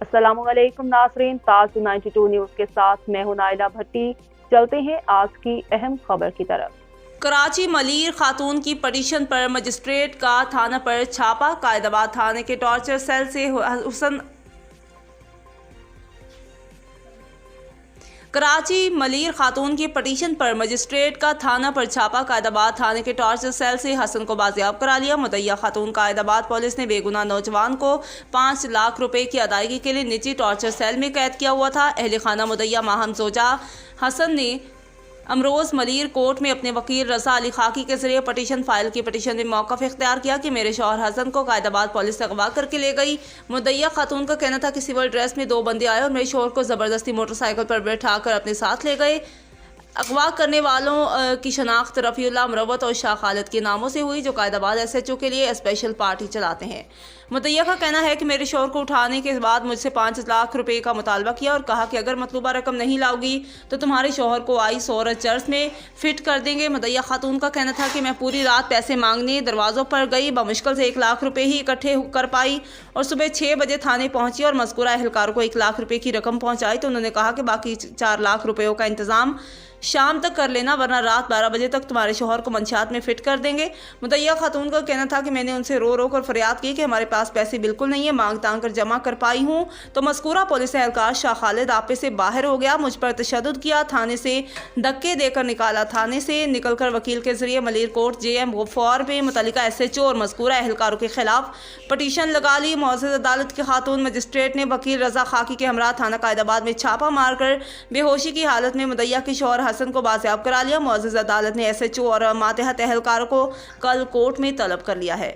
अस्सलामुअलैकुम नाज़रीन, ताज़ 92 न्यूज़ के साथ मैं हूं नाइला भट्टी। चलते हैं आज की अहम खबर की तरफ। कराची मलीर खातून की पटिशन पर मजिस्ट्रेट का थाना पर छापा। कायदाबाद थाने के टॉर्चर सेल से हुसन कराची मलीर खातून की पटिशन पर मजिस्ट्रेट का थाना पर छापा। कायदाबाद थाने के टॉर्चर सेल से हसन को बाजियाब करा लिया। मुद्दईया खातून कायदाबाद पुलिस ने बेगुनाह नौजवान को 5 लाख रुपए की अदायगी के लिए निजी टॉर्चर सेल में कैद किया हुआ था। अहले खाना मुद्दईया माहम जोजा हसन ने अमरोज़ मलीर कोर्ट में अपने वकील रज़ा अली खाकी के जरिए पटिशन फाइल की। पटिशन में मौक़िफ़ इख्तियार किया कि मेरे शौहर हसन को कायदाबाद पुलिस अगवा करके ले गई। मुद्दईया खातून का कहना था कि सिविल ड्रेस में 2 बंदे आए और मेरे शौहर को ज़बरदस्ती मोटरसाइकिल पर बैठाकर अपने साथ ले गए। अगवा करने वालों की शनाख्त रफ़ीउल्लाह, मुरव्वत और शाह खालिद के नामों से हुई, जो कायदाबाद SHO के लिए स्पेशल पार्टी चलाते हैं। मुद्दईया का कहना है कि मेरे शौहर को उठाने के बाद मुझसे 5 लाख रुपए का मुतालबा किया और कहा कि अगर मतलूबा रकम नहीं लाओगी तो तुम्हारे शौहर को आइस और चर्च में फिट कर देंगे। मुद्दईया खातून का कहना था कि मैं पूरी रात पैसे मांगने दरवाज़ों पर गई, बमुश्किल से 1 लाख रुपए ही इकट्ठे कर पाई और सुबह 6 बजे थाने पहुंची और मज़कूरा एहलकार को 1 लाख रुपए की रकम पहुंचाई। तो उन्होंने कहा कि बाकी 4 लाख रुपयों का इंतज़ाम शाम तक कर लेना, वरना रात 12 बजे तक तुम्हारे शौहर को मंशियात में फिट कर देंगे। मुद्दईया खातून का कहना था कि मैंने उनसे रो रो कर फरियाद की कि हमारे पास पैसे बिल्कुल नहीं है, मांग तांग कर जमा कर पाई हूँ। तो मज़कूरा पुलिस एहलकार शाह खालिद आपे से बाहर हो गया, मुझ पर तशद्दुद किया, थाने से धक्के देकर निकाला। थाने से निकलकर वकील के जरिए मलीर कोर्ट JM गफ्फार में मुतल्लिका SHO और मज़कूरा एहलकारों के खिलाफ पटिशन लगा ली। मुअज़्ज़ज़ अदालत के खातून मजिस्ट्रेट ने वकील रज़ा खाकी के हमरा थाना कायदाबाद में छापा मारकर बेहोशी की हालत में मुद्दईया के शौहर हसन को बाजियाब करा लिया। मुअज़्ज़ज़ अदालत ने SHO और मातहत एहलकारों को कल कोर्ट में तलब कर लिया है।